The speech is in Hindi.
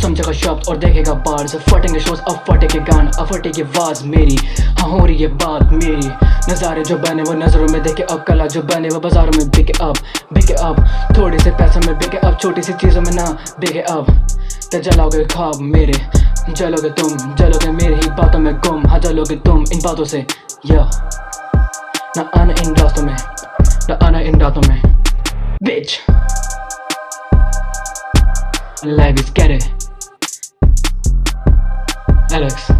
समझेगा शब्द और देखेगा बार्स, फटेंगे शोज अब फटेंगे गान, अब फटेगी आवाज मेरी, हाँ हो रही है बात मेरी। नज़ारे जो बने वो नज़रों में देखे अब, कला जो बने वो बाजारों में बिके अब थोड़े से पैसों में बिके अब, छोटी सी चीज़ों में ना बिके अब। तो जलाओगे ख्वाब मेरे, जलोगे तुम, जलोगे मेरी ही बातों में गुम, हाँ जलोगे तुम इन बातों से। या ना आना इन रास्तों में, ना आना इन रातों में bitch। Life is scary Alex।